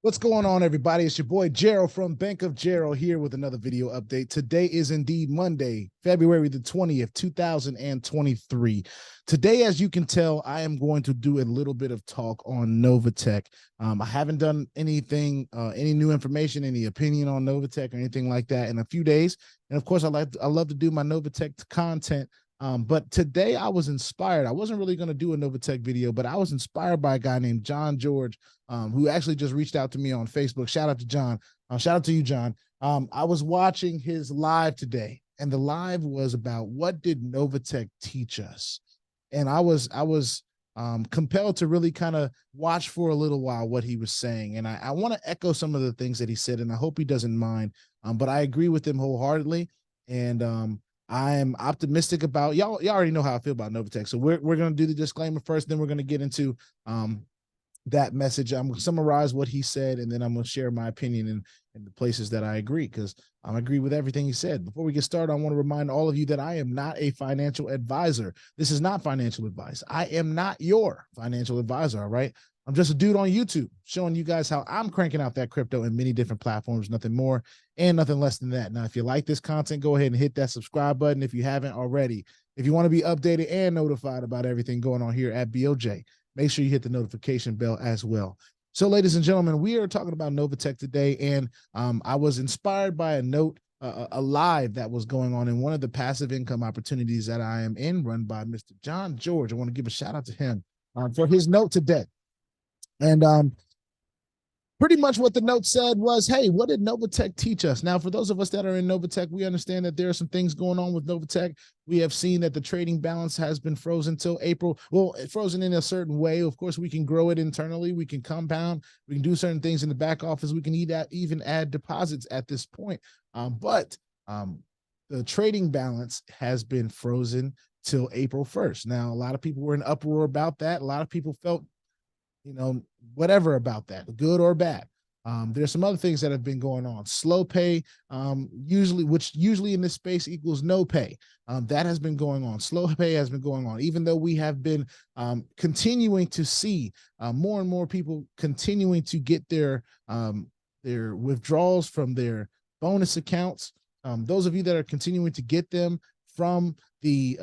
What's going on, everybody? It's your boy Gerald from Bank of Gerald here with another video update. Today is indeed Monday, February the 20th, 2023. Today, as you can tell, I am going to do a little bit of talk on Novatech. I haven't done anything, any new information, any opinion on Novatech or anything like that in a few days. And of course, I love to do my Novatech content. But today I was inspired. I wasn't really going to do a Novatech video, but I was inspired by a guy named John George, who actually just reached out to me on Facebook. Shout out to John. Shout out to you, John. I was watching his live today, and the live was about what did Novatech teach us? And I was compelled to really kind of watch for a little while what he was saying. And I want to echo some of the things that he said, and I hope he doesn't mind. But I agree with him wholeheartedly. And I am optimistic about y'all. Y'all already know how I feel about Novatech. So we're going to do the disclaimer first, then we're going to get into that message. I'm going to summarize what he said, and then I'm going to share my opinion in the places that I agree, because I agree with everything he said. Before we get started, I want to remind all of you that I am not a financial advisor. This is not financial advice. I am not your financial advisor, all right? I'm just a dude on YouTube showing you guys how I'm cranking out that crypto in many different platforms, nothing more and nothing less than that. Now, if you like this content, go ahead and hit that subscribe button if you haven't already. If you want to be updated and notified about everything going on here at BOJ, make sure you hit the notification bell as well. So, ladies and gentlemen, we are talking about Novatech today, and I was inspired by a note, a live that was going on in one of the passive income opportunities that I am in, run by Mr. John George. I want to give a shout out to him for his note today. And pretty much what the note said was, hey, what did Novatech teach us? Now, for those of us that are in Novatech, we understand that there are some things going on with Novatech. We have seen that the trading balance has been frozen till April. Well, frozen in a certain way. Of course, we can grow it internally. We can compound. We can do certain things in the back office. We can even add deposits at this point. But the trading balance has been frozen till April 1st. Now, a lot of people were in uproar about that. A lot of people felt, whatever about that, good or bad. There's some other things that have been going on. Slow pay, which usually in this space equals no pay. That has been going on. Slow pay has been going on, even though we have been continuing to see more and more people continuing to get their withdrawals from their bonus accounts. Those of you that are continuing to get them from the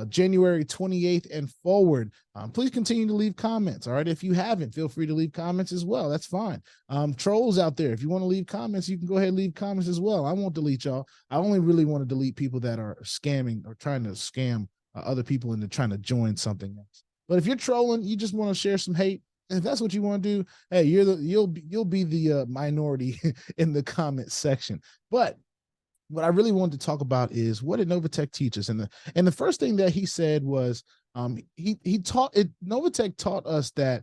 January 28th and forward, please continue to leave comments. All right. If you haven't, feel free to leave comments as well. That's fine. Trolls out there, if you want to leave comments, you can go ahead and leave comments as well. I won't delete y'all. I only really want to delete people that are scamming or trying to scam other people into trying to join something else. But if you're trolling, you just want to share some hate, if that's what you want to do, hey, you'll be the minority in the comment section. But what I really wanted to talk about is, what did Novatech teach us? And the first thing that he said was, Novatech taught us that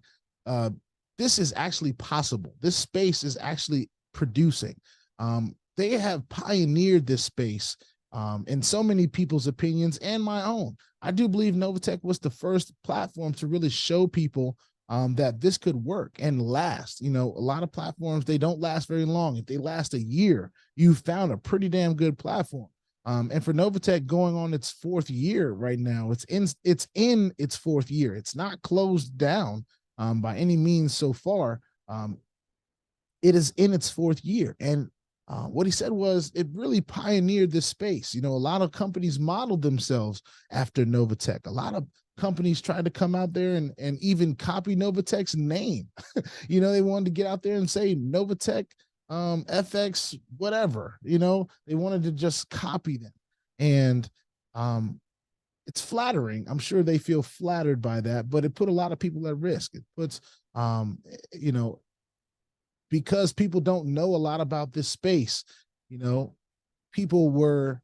this is actually possible. This space is actually producing. They have pioneered this space in so many people's opinions and my own. I do believe Novatech was the first platform to really show people that this could work and last. A lot of platforms, they don't last very long. If they last a year, you found a pretty damn good platform. And for Novatech going on its fourth year right now, it's in its fourth year. It's not closed down by any means so far. It is in its fourth year. And what he said was, it really pioneered this space. A lot of companies modeled themselves after Novatech. A lot of companies tried to come out there and even copy Novatech's name. They wanted to get out there and say Novatech, FX, whatever. They wanted to just copy them. And it's flattering. I'm sure they feel flattered by that, but it put a lot of people at risk. It puts, because people don't know a lot about this space, people were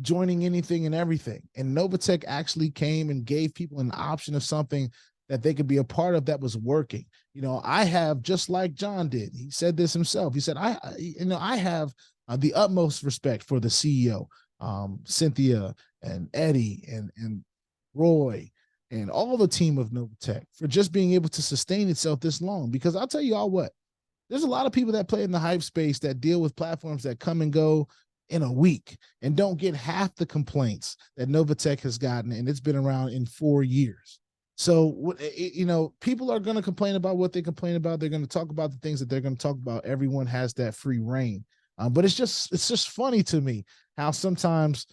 joining anything and everything. And Novatech actually came and gave people an option of something that they could be a part of that was working. I have, just like John did, he said this himself. He said, I have the utmost respect for the CEO, Cynthia and Eddie and Roy and all the team of Novatech for just being able to sustain itself this long. Because I'll tell you all what, there's a lot of people that play in the hype space that deal with platforms that come and go in a week and don't get half the complaints that Novatech has gotten, and it's been around in 4 years. So, you know, people are going to complain about what they complain about. They're going to talk about the things that they're going to talk about. Everyone has that free reign. But it's just funny to me how sometimes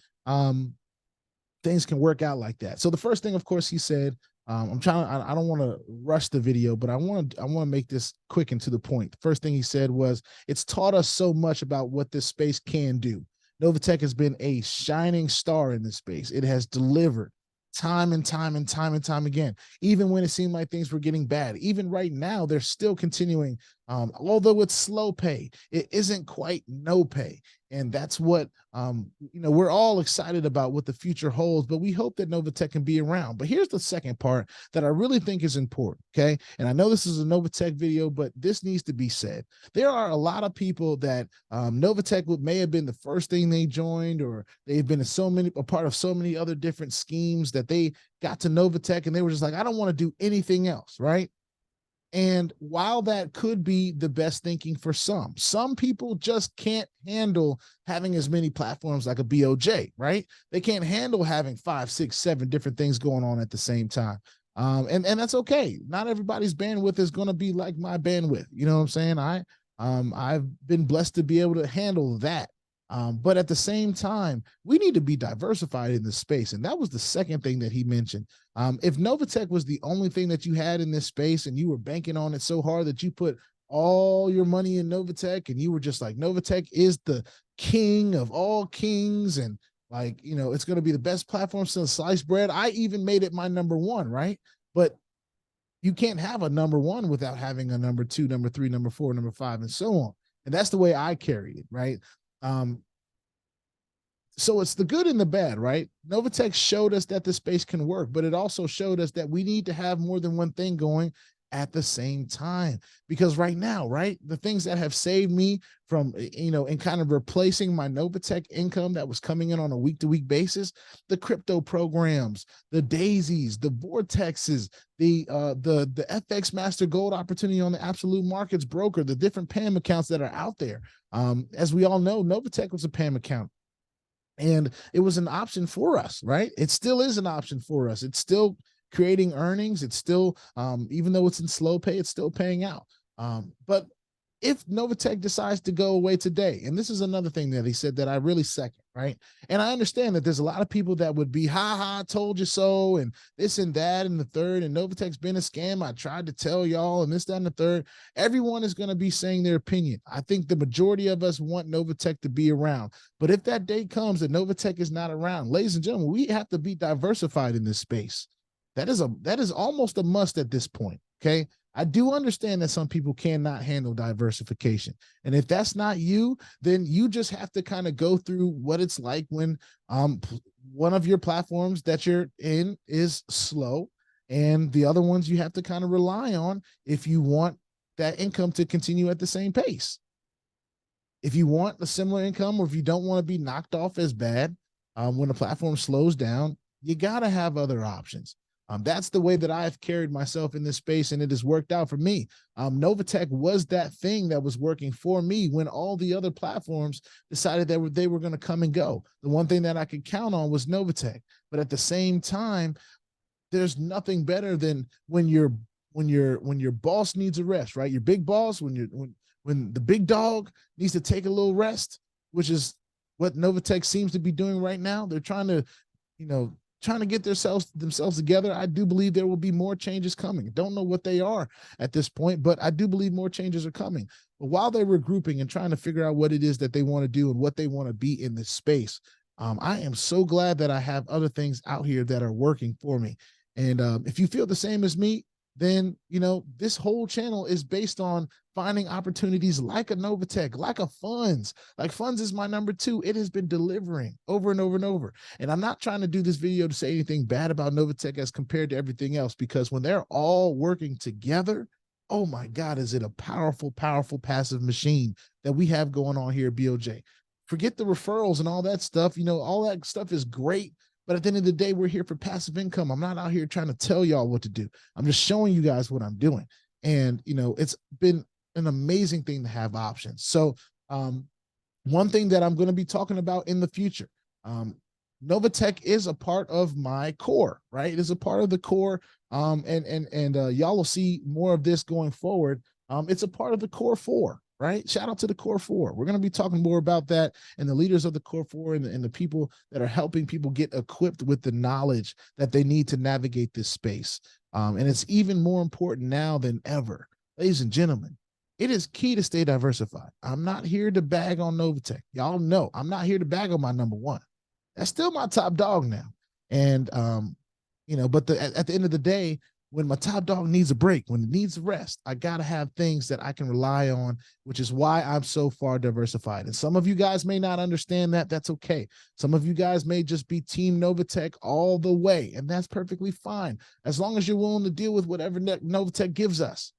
things can work out like that. So the first thing, of course, he said, I don't want to rush the video, but I want to make this quick and to the point. The first thing he said was, it's taught us so much about what this space can do. Novatech has been a shining star in this space. It has delivered time and time and time and time again, even when it seemed like things were getting bad. Even right now, they're still continuing. Although it's slow pay, it isn't quite no pay. And that's what, you know, we're all excited about what the future holds, but we hope that Novatech can be around. But here's the second part that I really think is important, okay? And I know this is a Novatech video, but this needs to be said. There are a lot of people that Novatech may have been the first thing they joined, or they've been a part of so many other different schemes that they got to Novatech and they were just like, I don't want to do anything else, right? And while that could be the best thinking for some people just can't handle having as many platforms like a BOJ, right? They can't handle having 5, 6, 7 different things going on at the same time. And that's okay. Not everybody's bandwidth is going to be like my bandwidth. You know what I'm saying? I've been blessed to be able to handle that. But at the same time, we need to be diversified in this space. And that was the second thing that he mentioned. If Novatech was the only thing that you had in this space and you were banking on it so hard that you put all your money in Novatech and you were just like, Novatech is the king of all kings, and like, you know, it's going to be the best platform since sliced bread. I even made it my number one, right? But you can't have a number one without having a number 2, number 3, number 4, number 5, and so on. And that's the way I carried it, right? So it's the good and the bad, right? Novatech showed us that the space can work, but it also showed us that we need to have more than one thing going at the same time. Because right now, right, the things that have saved me from, you know, and kind of replacing my Novatech income that was coming in on a week-to-week basis, the crypto programs, the daisies, the vortexes, the FX Master Gold opportunity on the Absolute Markets broker, the different PAM accounts that are out there. As we all know, Novatech was a PAM account. And it was an option for us, right? It still is an option for us. It's still creating earnings. It's still, even though it's in slow pay, it's still paying out. But if Novatech decides to go away today, and this is another thing that he said that I really second, right? And I understand that there's a lot of people that would be, ha, told you so, and this and that and the third, and Novatech's been a scam. I tried to tell y'all, and this, that, and the third. Everyone is going to be saying their opinion. I think the majority of us want Novatech to be around. But if that day comes that Novatech is not around, ladies and gentlemen, we have to be diversified in this space. That is almost a must at this point, okay? I do understand that some people cannot handle diversification. And if that's not you, then you just have to kind of go through what it's like when one of your platforms that you're in is slow, and the other ones you have to kind of rely on if you want that income to continue at the same pace. If you want a similar income, or if you don't want to be knocked off as bad when the platform slows down, you got to have other options. That's the way that I've carried myself in this space, and it has worked out for me. Novatech was that thing that was working for me when all the other platforms decided that they were going to come and go. The one thing that I could count on was Novatech. But at the same time, there's nothing better than when your boss needs a rest, right? Your big boss, when the big dog needs to take a little rest, which is what Novatech seems to be doing right now. They're trying to, you know, get themselves together. I do believe there will be more changes coming. Don't know what they are at this point, but I do believe more changes are coming. But while they're regrouping and trying to figure out what it is that they want to do and what they want to be in this space, I am so glad that I have other things out here that are working for me. And if you feel the same as me, then, you know, this whole channel is based on finding opportunities like a Novatech, like a Funds. Like Funds is my number 2. It has been delivering over and over and over. And I'm not trying to do this video to say anything bad about Novatech as compared to everything else, because when they're all working together, oh my God, is it a powerful, powerful passive machine that we have going on here at BOJ. Forget the referrals and all that stuff. You know, all that stuff is great. But at the end of the day, we're here for passive income. I'm not out here trying to tell y'all what to do. I'm just showing you guys what I'm doing. And, you know, it's been an amazing thing to have options. So one thing that I'm going to be talking about in the future, Novatech is a part of my core, right? It is a part of the core. Y'all will see more of this going forward. It's a part of the core 4, right? Shout out to the core 4. We're going to be talking more about that and the leaders of the core 4 and the people that are helping people get equipped with the knowledge that they need to navigate this space. And it's even more important now than ever. Ladies and gentlemen, it is key to stay diversified. I'm not here to bag on Novatech. Y'all know I'm not here to bag on my number 1. That's still my top dog now. And, but at the end of the day, when my top dog needs a break, when it needs rest, I got to have things that I can rely on, which is why I'm so far diversified. And some of you guys may not understand that. That's okay. Some of you guys may just be Team Novatech all the way, and that's perfectly fine, as long as you're willing to deal with whatever Novatech gives us,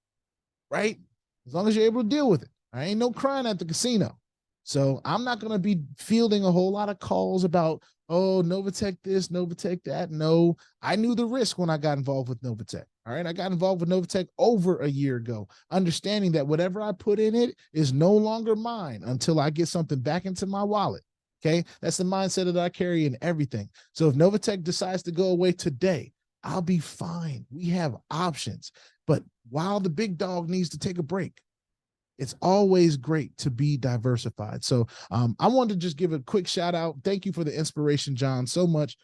right? As long as you're able to deal with it. I ain't no crying at the casino. So I'm not going to be fielding a whole lot of calls about, oh, Novatech this, Novatech that. No, I knew the risk when I got involved with Novatech. All right. I got involved with Novatech over a year ago, understanding that whatever I put in it is no longer mine until I get something back into my wallet. Okay. That's the mindset that I carry in everything. So if Novatech decides to go away today, I'll be fine. We have options. But while the big dog needs to take a break, it's always great to be diversified. So I wanted to just give a quick shout out. Thank you for the inspiration, John, so much.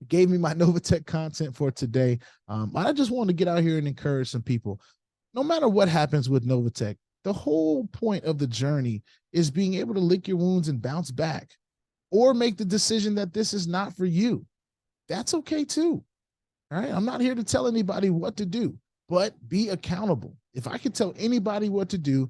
Gave me my Novatech content for today. I just wanted to get out here and encourage some people. No matter what happens with Novatech, the whole point of the journey is being able to lick your wounds and bounce back, or make the decision that this is not for you. That's okay too. All right. I'm not here to tell anybody what to do, but be accountable. If I can tell anybody what to do,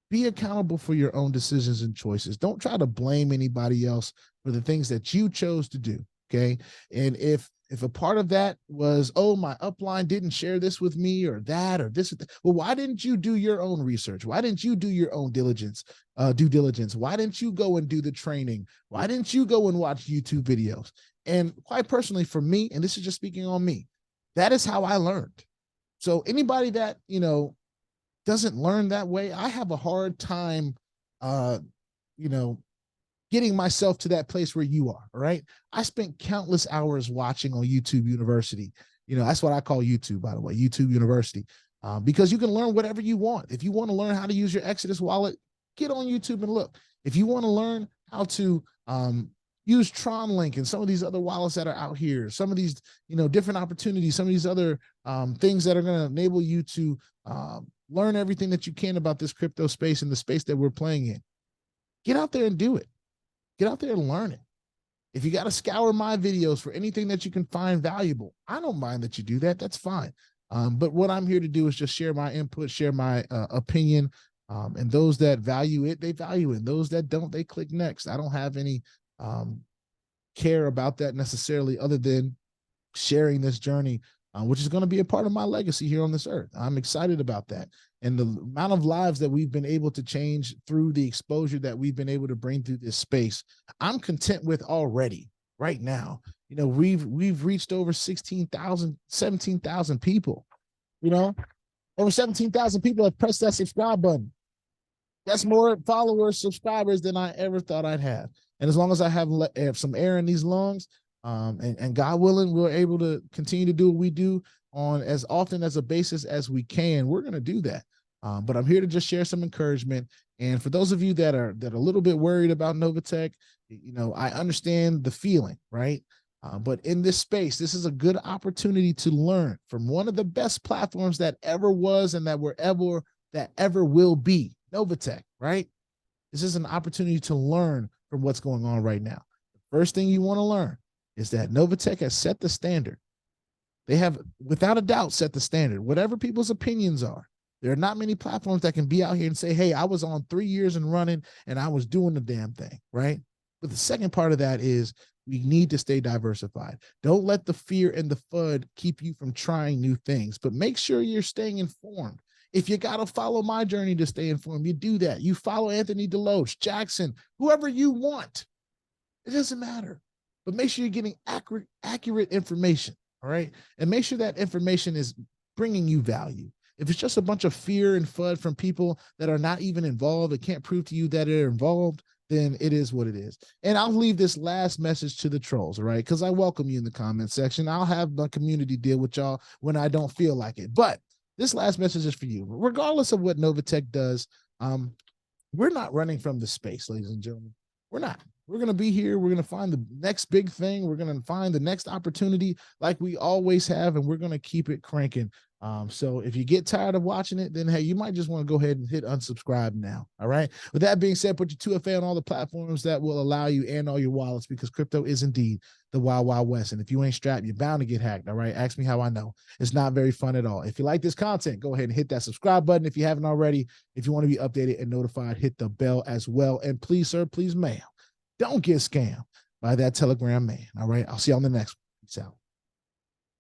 be accountable for your own decisions and choices. Don't try to blame anybody else for the things that you chose to do. Okay. And if a part of that was, oh, my upline didn't share this with me or that or this, well, why didn't you do your own research? Why didn't you do your own due diligence? Why didn't you go and do the training? Why didn't you go and watch YouTube videos? And quite personally for me, and this is just speaking on me, that is how I learned. So anybody that, doesn't learn that way, I have a hard time, getting myself to that place where you are. All right. I spent countless hours watching on YouTube University. That's what I call YouTube, by the way, YouTube University, because you can learn whatever you want. If you want to learn how to use your Exodus wallet, get on YouTube and look. If you want to learn how to, use TronLink and some of these other wallets that are out here, some of these, different opportunities, some of these other things that are going to enable you to learn everything that you can about this crypto space and the space that we're playing in. Get out there and do it. Get out there and learn it. If you got to scour my videos for anything that you can find valuable, I don't mind that you do that. That's fine. But what I'm here to do is just share my input, share my opinion. And those that value it, they value it. And those that don't, they click next. I don't have any care about that necessarily, other than sharing this journey, which is going to be a part of my legacy here on this earth. I'm excited about that. And the amount of lives that we've been able to change through the exposure that we've been able to bring through this space, I'm content with already right now. We've reached over 16,000, 17,000 people, over 17,000 people have pressed that subscribe button. That's more followers, subscribers than I ever thought I'd have. And as long as I have some air in these lungs, and God willing, we're able to continue to do what we do on as often as a basis as we can, we're going to do that. But I'm here to just share some encouragement. And for those of you that are a little bit worried about Novatech, I understand the feeling, right? But in this space, this is a good opportunity to learn from one of the best platforms that ever was and that ever will be, Novatech, right? This is an opportunity to learn from what's going on right now. The first thing you want to learn is that Novatech has set the standard. They have, without a doubt, set the standard. Whatever people's opinions are, there are not many platforms that can be out here and say, hey, I was on 3 years and running and I was doing the damn thing, right? But the second part of that is we need to stay diversified. Don't let the fear and the FUD keep you from trying new things, but make sure you're staying informed. If you got to follow my journey to stay informed, you do that. You follow Anthony Deloach, Jackson, whoever you want. It doesn't matter. But make sure you're getting accurate information, all right? And make sure that information is bringing you value. If it's just a bunch of fear and FUD from people that are not even involved, that can't prove to you that they're involved, then it is what it is. And I'll leave this last message to the trolls, all right? Because I welcome you in the comment section. I'll have my community deal with y'all when I don't feel like it. But this last message is for you. Regardless of what Novatech does, we're not running from the space, ladies and gentlemen. We're not. We're going to be here. We're going to find the next big thing. We're going to find the next opportunity like we always have, and we're going to keep it cranking. So if you get tired of watching it, then hey, you might just want to go ahead and hit unsubscribe now. All right. With that being said, put your 2FA on all the platforms that will allow you and all your wallets, because crypto is indeed the wild, wild west. And if you ain't strapped, you're bound to get hacked. All right. Ask me how I know. It's not very fun at all. If you like this content, go ahead and hit that subscribe button. If you haven't already, if you want to be updated and notified, hit the bell as well. And please, sir, please, ma'am, don't get scammed by that Telegram man. All right. I'll see you on the next one. Peace out.